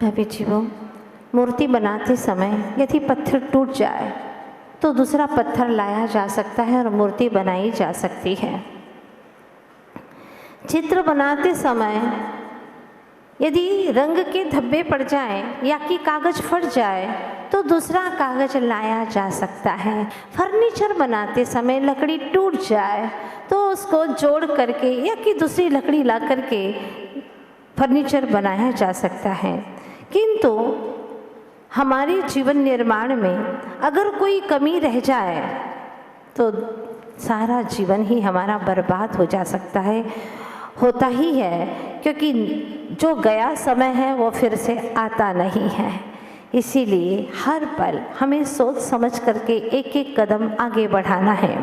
भाभी जी, वो मूर्ति बनाते समय यदि पत्थर टूट जाए तो दूसरा पत्थर लाया जा सकता है और मूर्ति बनाई जा सकती है। चित्र बनाते समय यदि रंग के धब्बे पड़ जाएं या कि कागज़ फट जाए तो दूसरा कागज़ लाया जा सकता है। फर्नीचर बनाते समय लकड़ी टूट जाए तो उसको जोड़ करके या कि दूसरी लकड़ी ला करके फर्नीचर बनाया जा सकता है। किंतु हमारे जीवन निर्माण में अगर कोई कमी रह जाए तो सारा जीवन ही हमारा बर्बाद हो जा सकता है, होता ही है, क्योंकि जो गया समय है वो फिर से आता नहीं है। इसीलिए हर पल हमें सोच समझ करके एक एक कदम आगे बढ़ाना है।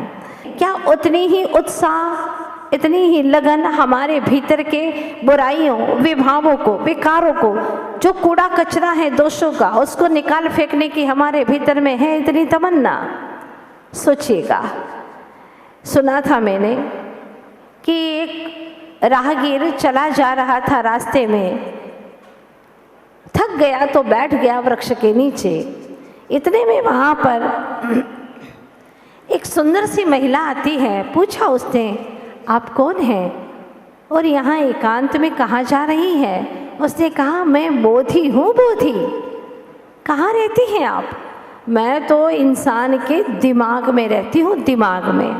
क्या उतनी ही उत्साह, इतनी ही लगन हमारे भीतर के बुराइयों, विभावों को, विकारों को, जो कूड़ा कचरा है दोषों का, उसको निकाल फेंकने की हमारे भीतर में है इतनी तमन्ना? सोचिएगा। सुना था मैंने कि एक राहगीर चला जा रहा था, रास्ते में थक गया तो बैठ गया वृक्ष के नीचे। इतने में वहाँ पर एक सुंदर सी महिला आती है। पूछा उसने, आप कौन हैं और यहाँ एकांत में कहाँ जा रही हैं? उसने कहा, मैं बोधी हूँ। बोधी? कहाँ रहती हैं आप? मैं तो इंसान के दिमाग में रहती हूँ, दिमाग में।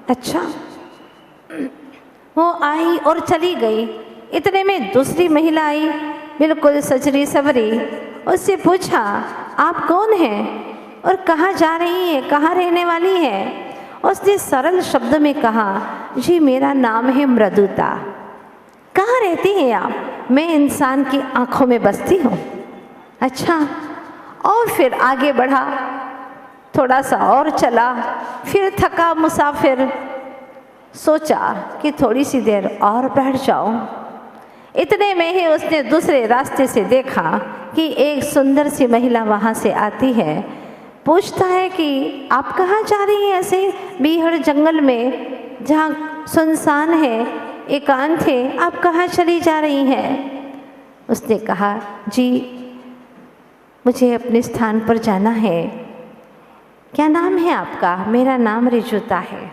अच्छा। वो आई और चली गई। इतने में दूसरी महिला आई, बिल्कुल सजरी सवरी। उससे पूछा, आप कौन हैं और कहाँ जा रही हैं, कहाँ रहने वाली हैं? उसने सरल शब्द में कहा, जी मेरा नाम है मृदुता। कहाँ रहती हैं आप? मैं इंसान की आंखों में बसती हूँ। अच्छा। और फिर आगे बढ़ा, थोड़ा सा और चला, फिर थका मुसाफिर, सोचा कि थोड़ी सी देर और बैठ जाऊं। इतने में ही उसने दूसरे रास्ते से देखा कि एक सुंदर सी महिला वहाँ से आती है। पूछता है कि आप कहाँ जा रही हैं ऐसे बीहड़ जंगल में, जहाँ सुनसान है, एकांत है, आप कहाँ चली जा रही हैं? उसने कहा, जी मुझे अपने स्थान पर जाना है। क्या नाम है आपका? मेरा नाम रिजुता है।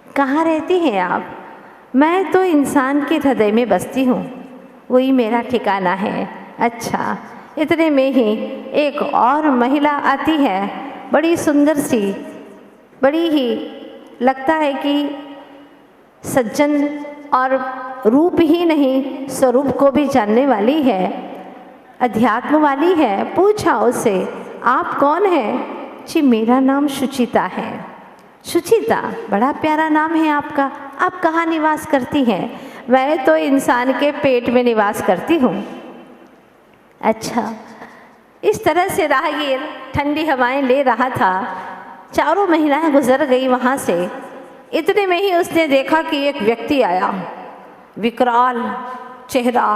कहाँ रहती हैं आप? मैं तो इंसान के हृदय में बसती हूँ, वही मेरा ठिकाना है। अच्छा। इतने में ही एक और महिला आती है, बड़ी सुंदर सी, बड़ी ही लगता है कि सज्जन, और रूप ही नहीं स्वरूप को भी जानने वाली है, अध्यात्म वाली है। पूछा उससे, आप कौन हैं? जी मेरा नाम शुचिता है। शुचिता, बड़ा प्यारा नाम है आपका। आप कहाँ निवास करती हैं? मैं तो इंसान के पेट में निवास करती हूँ। अच्छा। इस तरह से राहगीर ठंडी हवाएं ले रहा था। चारों महिलाएं गुजर गई वहाँ से। इतने में ही उसने देखा कि एक व्यक्ति आया, विकराल चेहरा,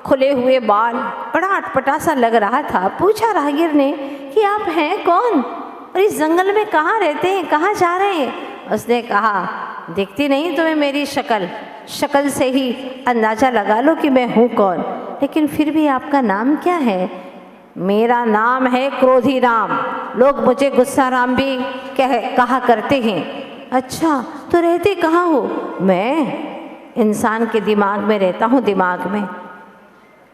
खुले हुए बाल, बड़ा अटपटा सा लग रहा था। पूछा राहगीर ने कि आप हैं कौन और इस जंगल में कहाँ रहते हैं, कहाँ जा रहे हैं? उसने कहा, दिखती नहीं तुम्हें मेरी शक्ल? शक्ल से ही अंदाज़ा लगा लो कि मैं हूँ कौन। लेकिन फिर भी आपका नाम क्या है? मेरा नाम है क्रोधी राम। लोग मुझे गुस्सा राम भी कहा करते हैं। अच्छा, तो रहते कहाँ हो? मैं इंसान के दिमाग में रहता हूँ, दिमाग में।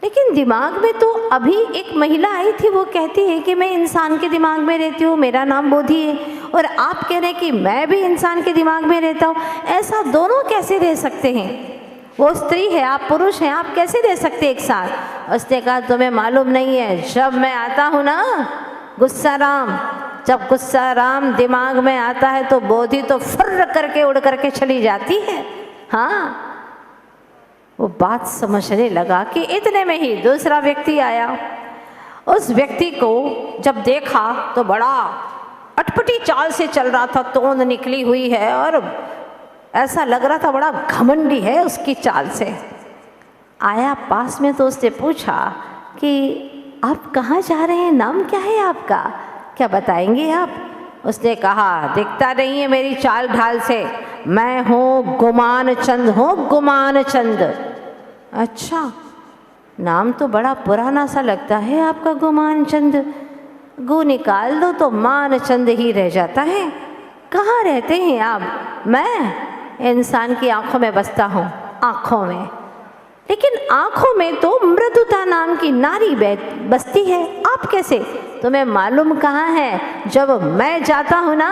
लेकिन दिमाग में तो अभी एक महिला आई थी, वो कहती है कि मैं इंसान के दिमाग में रहती हूँ, मेरा नाम बोधी है, और आप कह रहे हैं कि मैं भी इंसान के दिमाग में रहता हूँ। ऐसा दोनों कैसे रह सकते हैं? वो स्त्री है, आप पुरुष हैं, आप कैसे रह सकते एक साथ? उसने कहा, तुम्हें मालूम नहीं है, जब मैं आता हूँ ना गुस्सा राम, जब गुस्सा राम दिमाग में आता है तो बोधी तो फुर्र करके उड़ करके चली जाती है। हाँ, वो बात समझने लगा कि इतने में ही दूसरा व्यक्ति आया। उस व्यक्ति को जब देखा तो बड़ा अटपटी चाल से चल रहा था, तोंद निकली हुई है और ऐसा लग रहा था बड़ा घमंडी है उसकी चाल से। आया पास में तो उससे पूछा कि आप कहाँ जा रहे हैं, नाम क्या है आपका, क्या बताएंगे आप? उसने कहा, दिखता नहीं है मेरी चाल ढाल से, मैं हूँ गुमान चंद, हूँ गुमान चंद। अच्छा, नाम तो बड़ा पुराना सा लगता है आपका गुमान चंद। गु निकाल दो तो मान चंद ही रह जाता है। कहाँ रहते हैं आप? मैं इंसान की आंखों में बसता हूँ, आंखों में, लेकिन आंखों में तो मृदुता नाम की नारी बसती है। आप कैसे? तुम्हें मालूम कहाँ है? जब मैं जाता हूँ ना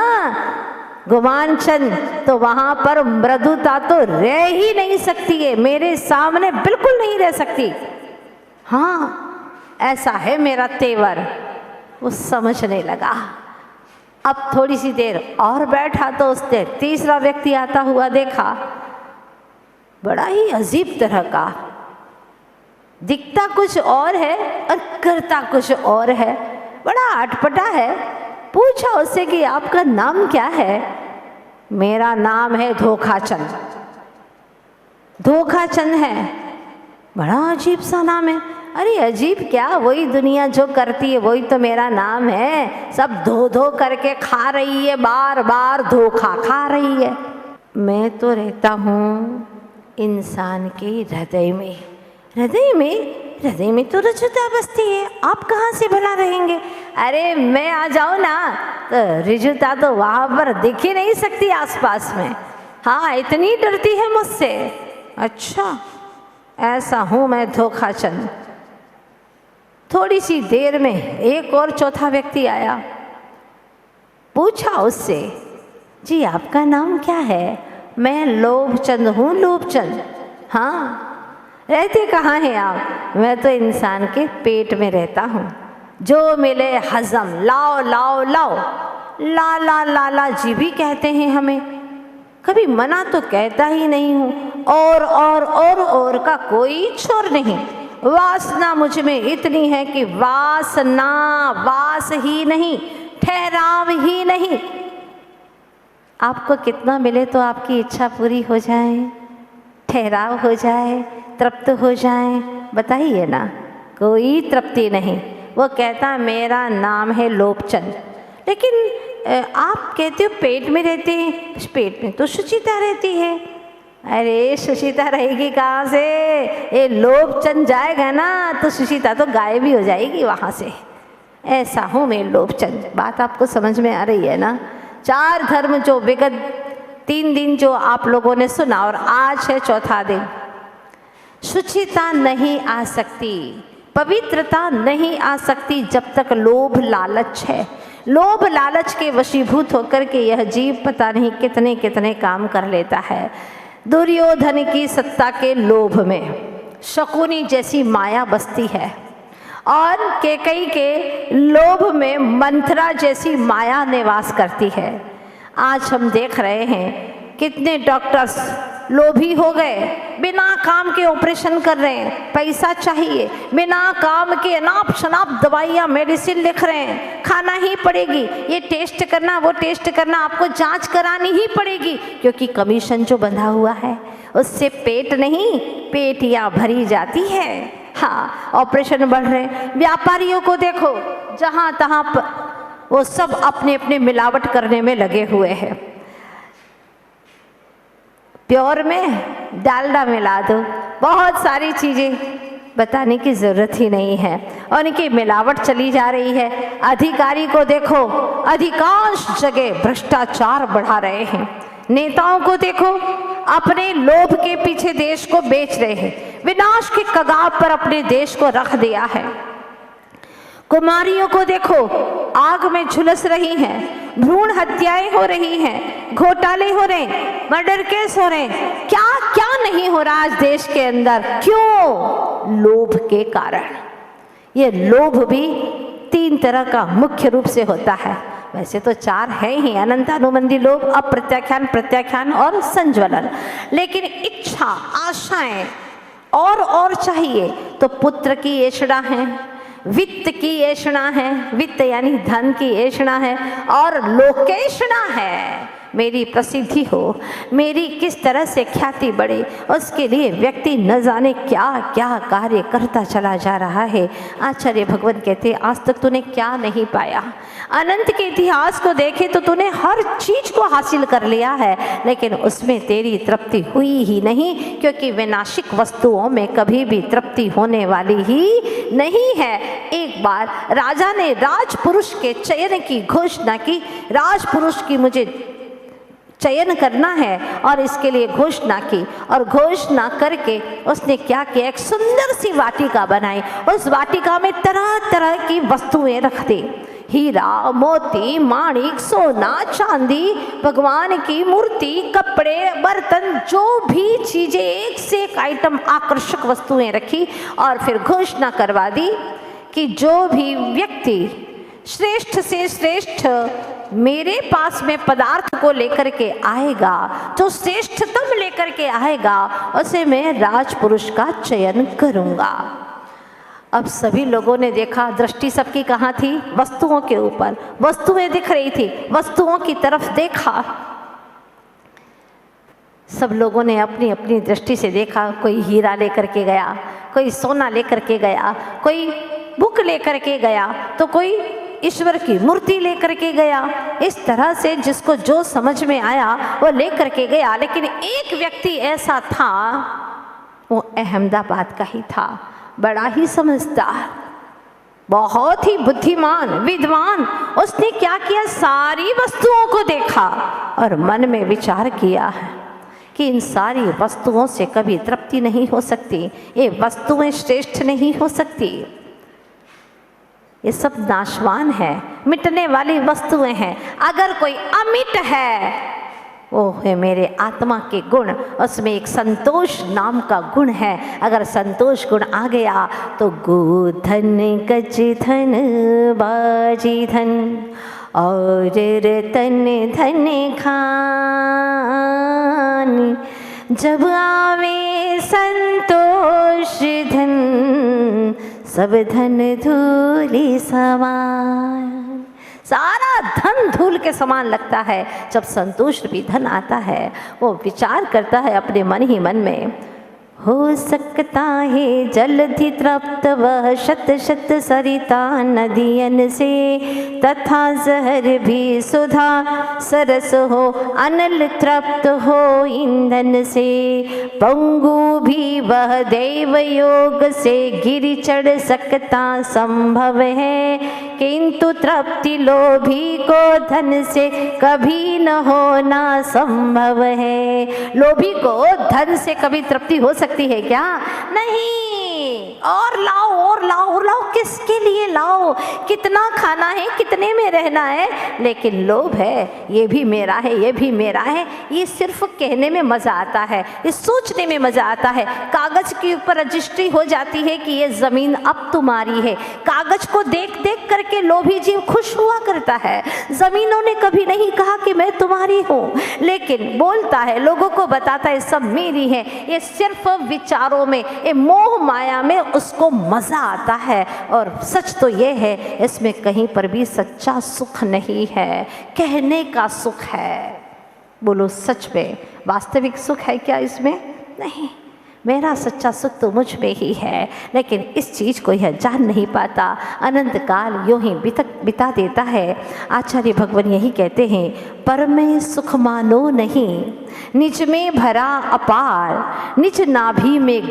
गुमान चंद, तो वहाँ पर मृदुता तो रह ही नहीं सकती है, मेरे सामने बिल्कुल नहीं रह सकती। हाँ, ऐसा है मेरा तेवर। वो समझने लगा। अब थोड़ी सी देर और बैठा तो उसने तीसरा व्यक्ति आता हुआ देखा। बड़ा ही अजीब तरह का, दिखता कुछ और है और करता कुछ और है, बड़ा अटपटा है। पूछा उससे कि आपका नाम क्या है? मेरा नाम है धोखाचंद। धोखाचंद है? बड़ा अजीब सा नाम है। अरे अजीब क्या, वही दुनिया जो करती है वही तो मेरा नाम है। सब धो धो करके खा रही है, बार बार धोखा खा रही है। मैं तो रहता हूँ इंसान के हृदय में। हृदय में? हृदय में तो ऋजुता बसती है, आप कहाँ से भला रहेंगे? अरे मैं आ जाऊँ ना तो ऋजुता तो वहाँ पर दिख ही नहीं सकती आसपास में। हाँ, इतनी डरती है मुझसे। अच्छा, ऐसा हूँ मैं धोखाचंद। थोड़ी सी देर में एक और चौथा व्यक्ति आया। पूछा उससे, जी आपका नाम क्या है? मैं लोभचंद हूँ, लोभचंद। हाँ, रहते कहाँ हैं आप? मैं तो इंसान के पेट में रहता हूँ, जो मिले हजम, लाओ लाओ लाओ। लाला लाला जी भी कहते हैं हमें, कभी मना तो कहता ही नहीं हूँ। और का कोई छोर नहीं। वासना मुझ में इतनी है कि वासना वास ही नहीं, ठहराव ही नहीं। आपको कितना मिले तो आपकी इच्छा पूरी हो जाए, ठहराव हो जाए, तृप्त हो जाए? बताइए ना, कोई तृप्ति नहीं। वो कहता मेरा नाम है लोभचंद। लेकिन आप कहते हो पेट में रहते हैं, पेट में तो सुचिता रहती है। अरे सुचिता रहेगी कहाँ से? ये लोभचंद जाएगा ना तो सुचिता तो गायब भी हो जाएगी वहाँ से। ऐसा हूँ मैं लोभचंद। बात आपको समझ में आ रही है ना? 4 धर्म जो विगत 3 दिन जो आप लोगों ने सुना और आज है चौथा दिन। शुचिता नहीं आ सकती, पवित्रता नहीं आ सकती जब तक लोभ लालच है। लोभ लालच के वशीभूत होकर के यह जीव पता नहीं कितने कितने काम कर लेता है। दुर्योधन की सत्ता के लोभ में शकुनी जैसी माया बसती है और कैकेयी के लोभ में मंथरा जैसी माया निवास करती है। आज हम देख रहे हैं कितने डॉक्टर्स लोभी हो गए, बिना काम के ऑपरेशन कर रहे हैं, पैसा चाहिए, बिना काम के अनाप शनाप दवाइयाँ मेडिसिन लिख रहे हैं, खाना ही पड़ेगी, ये टेस्ट करना वो टेस्ट करना, आपको जांच करानी ही पड़ेगी, क्योंकि कमीशन जो बंधा हुआ है उससे पेट नहीं पेटियाँ भरी जाती है। हाँ, ऑपरेशन बढ़ रहे हैं। व्यापारियों को देखो, जहाँ तहाँ वो सब अपने अपने मिलावट करने में लगे हुए हैं। प्योर में डालडा मिला दो, बहुत सारी चीज़ें बताने की ज़रूरत ही नहीं है, और इनकी मिलावट चली जा रही है। अधिकारी को देखो, अधिकांश जगह भ्रष्टाचार बढ़ा रहे हैं। नेताओं को देखो, अपने लोभ के पीछे देश को बेच रहे हैं, विनाश के कगार पर अपने देश को रख दिया है। कुमारियों को देखो, आग में झुलस रही हैं, भ्रूण हत्याएं हो रही हैं, घोटाले हो रहे हैं, मर्डर केस हो रहे हैं, क्या क्या नहीं हो रहा आज देश के अंदर। क्यों? लोभ के कारण। ये लोभ भी 3 तरह का मुख्य रूप से होता है, वैसे तो 4 है ही, अनंत अनुबंधी लोभ, अप्रत्याख्यान, प्रत्याख्यान और संज्वलन। लेकिन इच्छा, आशाएं और चाहिए तो पुत्र की ऐषणा है, वित्त की ऐषणा है, वित्त यानी धन की ऐषणा है, और लोकेषणा है, मेरी प्रसिद्धि हो, मेरी किस तरह से ख्याति बढ़े, उसके लिए व्यक्ति न जाने क्या क्या कार्य करता चला जा रहा है। आचार्य भगवान कहते आज तक तूने क्या नहीं पाया। अनंत के इतिहास को देखे तो तूने हर चीज को हासिल कर लिया है, लेकिन उसमें तेरी तृप्ति हुई ही नहीं, क्योंकि विनाशिक वस्तुओं में कभी भी तृप्ति होने वाली ही नहीं है। एक बार राजा ने राजपुरुष के चयन की घोषणा की, राजपुरुष की मुझे चयन करना है और इसके लिए घोषणा की, और घोषणा करके उसने क्या किया, एक सुंदर सी वाटिका बनाई। उस वाटिका में तरह तरह की वस्तुएं रख दी, हीरा मोती माणिक सोना चांदी, भगवान की मूर्ति, कपड़े बर्तन, जो भी चीजें एक से एक आइटम आकर्षक वस्तुएं रखी, और फिर घोषणा करवा दी कि जो भी व्यक्ति श्रेष्ठ से श्रेष्ठ मेरे पास में पदार्थ को लेकर के आएगा, जो श्रेष्ठतम लेकर के आएगा, उसे मैं राजपुरुष का चयन करूंगा। अब सभी लोगों ने देखा, दृष्टि सबकी कहाँ थी, वस्तुओं के ऊपर। वस्तुएं दिख रही थी, वस्तुओं की तरफ देखा। सब लोगों ने अपनी अपनी दृष्टि से देखा। कोई हीरा लेकर के गया, कोई सोना लेकर के गया, कोई बुक लेकर के गया, तो कोई ईश्वर की मूर्ति लेकर के गया। इस तरह से जिसको जो समझ में आया वो लेकर के गया। लेकिन एक व्यक्ति ऐसा था, वो अहमदाबाद का ही था, बड़ा ही समझदार, बहुत ही बुद्धिमान विद्वान। उसने क्या किया, सारी वस्तुओं को देखा और मन में विचार किया है कि इन सारी वस्तुओं से कभी तृप्ति नहीं हो सकती, ये वस्तुएं श्रेष्ठ नहीं हो सकती, ये सब नाशवान है, मिटने वाली वस्तुएं हैं। अगर कोई अमिट है वो है मेरे आत्मा के गुण, उसमें एक संतोष नाम का गुण है। अगर संतोष गुण आ गया तो गोधन गज धन बाजी धन और रतन धन खान, जब आवे संतोष धन सब धन धूलि समान। सारा धन धूल के समान लगता है। जब संतोष भी धन आता है, वो विचार करता है अपने मन ही मन में, हो सकता है जलधि तृप्त वह शत शत सरिता नदियन से, तथा जहर भी सुधा सरस हो, अनल तृप्त हो ईंधन से, पंगु भी वह देव योग से गिर चढ़ सकता संभव है, किंतु तृप्ति लोभी को धन से कभी न होना संभव है। लोभी को धन से कभी तृप्ति हो सकती है क्या? नहीं। और लाओ और लाओ और लाओ, किसके लिए लाओ? कितना खाना है, कितने में रहना है, लेकिन लोभ है, ये भी मेरा है, ये भी मेरा है। ये सिर्फ कहने में मजा आता है, ये सोचने में मजा आता है। कागज के ऊपर रजिस्ट्री हो जाती है कि ये जमीन अब तुम्हारी है। कागज को देख देख करके लोभी जीव खुश हुआ करता है। जमीनों ने कभी नहीं कहा कि मैं तुम्हारी हूँ, लेकिन बोलता है, लोगों को बताता है सब मेरी है। ये सिर्फ विचारों में, ये मोह माया में उसको मजा आता है। और सच तो ये है, इसमें कहीं पर भी सच्चा सुख नहीं है, कहने का सुख है। बोलो सच में वास्तविक सुख है क्या इसमें? नहीं। मेरा सच्चा सुख तो मुझ में ही है, लेकिन इस चीज़ को यह जान नहीं पाता। अनंत काल यूं ही बिता देता है। आचार्य भगवान यही कहते हैं, पर में सुख मानो नहीं, निज में भरा अपार, निज नाभि में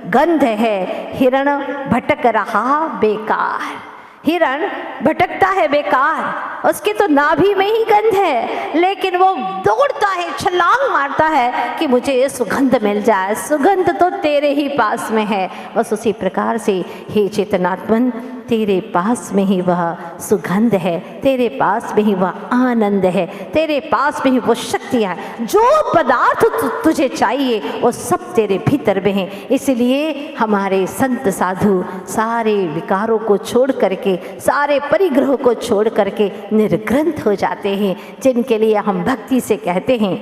गंध है, हिरण भटक रहा बेकार। हिरण भटकता है बेकार, उसके तो नाभि में ही गंध है, लेकिन वो दौड़ता है, छलांग मारता है कि मुझे ये सुगंध मिल जाए। सुगंध तो तेरे ही पास में है। बस उसी प्रकार से हे चेतनात्मन, तेरे पास में ही वह सुगंध है, तेरे पास में ही वह आनंद है, तेरे पास में ही वो शक्तियाँ है। जो पदार्थ तुझे चाहिए वो सब तेरे भीतर में है। इसलिए हमारे संत साधु सारे विकारों को छोड़ करके, सारे परिग्रहों को छोड़ करके निर्ग्रंथ हो जाते हैं, जिनके लिए हम भक्ति से कहते हैं,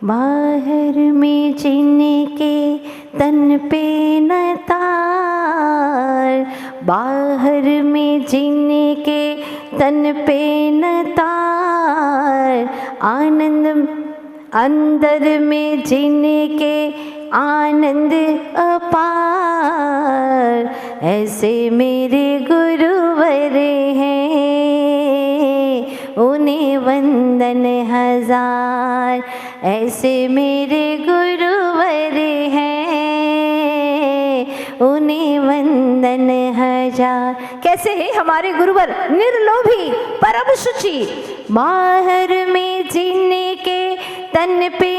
बाहर में जिनके तन पे न तार, बाहर में जिनके तन पे न तार, आनंद अंदर में जिनके आनंद अपार, ऐसे मेरे गुरुवर हैं, उन्हें वंदन हजार। ऐसे मेरे गुरुवर हैं, उन्हें वंदन हजार। कैसे है हमारे गुरुवर? निर्लोभी, परम शुचि, बाहर में जिनके तन पे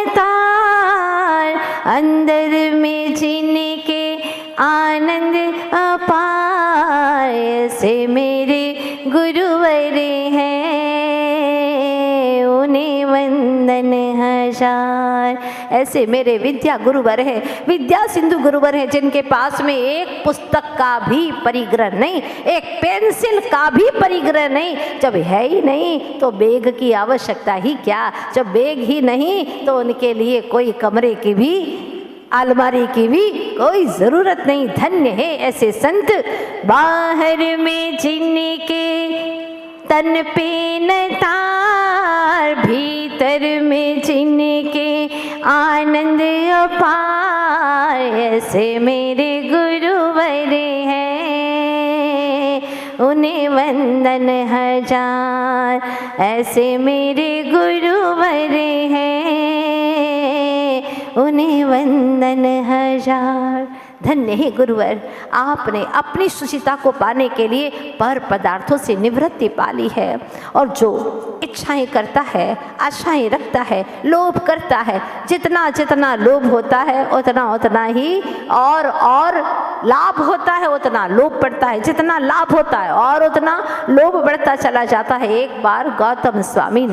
तार, अंदर में जिनके आनंद अपार, ऐसे मेरे गुरुवर हैं, उन्हें वंदन हजार। ऐसे मेरे विद्या गुरुवर है, विद्या सिंधु गुरुवर है, जिनके पास में एक पुस्तक का भी परिग्रह नहीं, एक पेंसिल का भी परिग्रह नहीं। जब है ही नहीं तो बैग की आवश्यकता ही क्या? जब बैग ही नहीं तो उनके लिए कोई कमरे की भी, अलमारी की भी कोई जरूरत नहीं। धन्य है ऐसे संत, बाहर में जिनके तन पे न तार, भीतर में जिनके आनंद अपार, ऐसे मेरे गुरुवर हैं, उन्हें वंदन हजार। ऐसे मेरे गुरुवर हैं, उन्हें वंदन हजार। धन्य है गुरुवर, आपने अपनी सुचिता को पाने के लिए पर पदार्थों से निवृत्ति पाली है, और जो इच्छाएं करता है, आशाएं रखता है, लोभ करता है, जितना जितना लोभ होता है उतना उतना ही और लाभ होता है, उतना लोभ बढ़ता है, जितना लाभ होता है और उतना लोभ बढ़ता चला जाता है। एक बार गौतम स्वामी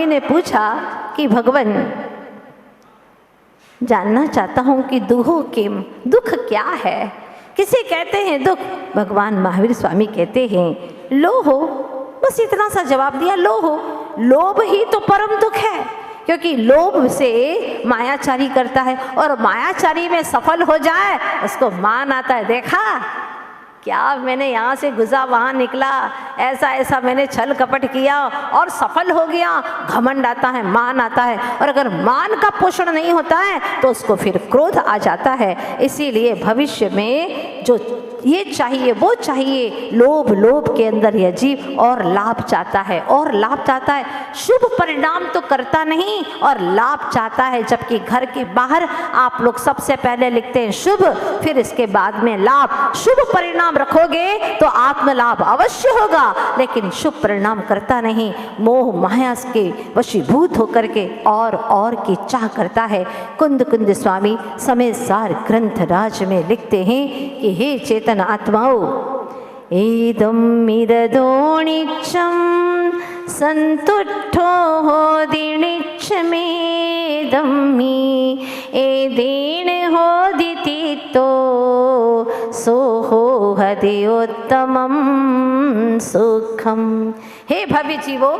ने पूछा कि भगवान, जानना चाहता हूँ कि दुख क्या है? किसे कहते हैं दुख? भगवान महावीर स्वामी कहते हैं लोभ। बस इतना सा जवाब दिया, लोभ ही तो परम दुख है, क्योंकि लोभ से मायाचारी करता है, और मायाचारी में सफल हो जाए उसको मान आता है। देखा क्या मैंने यहाँ से गुजरा वहाँ निकला, ऐसा ऐसा मैंने छल कपट किया और सफल हो गया। घमंड आता है, मान आता है, और अगर मान का पोषण नहीं होता है तो उसको फिर क्रोध आ जाता है। इसीलिए भविष्य में जो ये चाहिए वो चाहिए, लोभ के अंदर यह जीव और लाभ चाहता है, शुभ परिणाम तो करता नहीं और लाभ चाहता है। जबकि घर के बाहर आप लोग सबसे पहले लिखते हैं शुभ, फिर इसके बाद में लाभ। शुभ परिणाम रखोगे तो आत्म लाभ अवश्य होगा, लेकिन शुभ परिणाम करता नहीं, मोह माया के वशीभूत होकर के और की चाह करता है। कुंद स्वामी समय सार ग्रंथ राज में लिखते हैं कि हे चेतन आत्माओं, इदम्मिरदोनिच्चं संतुष्टो होदिनिच्छमेदम्मि, एदेन होदितितो सोहोहदियोत्तमं सुखम। हे भव्य जीवो,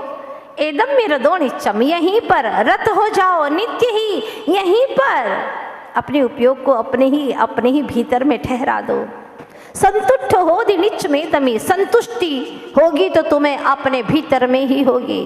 एदम मिरदोनिच्चम, यहीं पर रत हो जाओ, नित्य ही यहीं पर अपने उपयोग को अपने ही भीतर में ठहरा दो। संतुष्ट हो निच में तमी, संतुष्टि होगी तो तुम्हें अपने भीतर में ही होगी।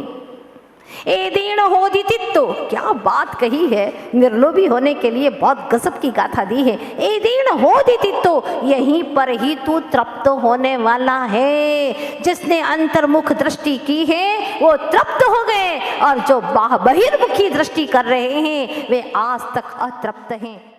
एदीण होदितित्तो, क्या बात कही है, निर्लोभी होने के लिए बहुत गजब की गाथा दी है। एदीण होदितित्तो, यहीं पर ही तू तृप्त होने वाला है। जिसने अंतर्मुख दृष्टि की है वो तृप्त हो गए, और जो बहिर्मुखी दृष्टि कर रहे हैं वे आज तक अतृप्त हैं।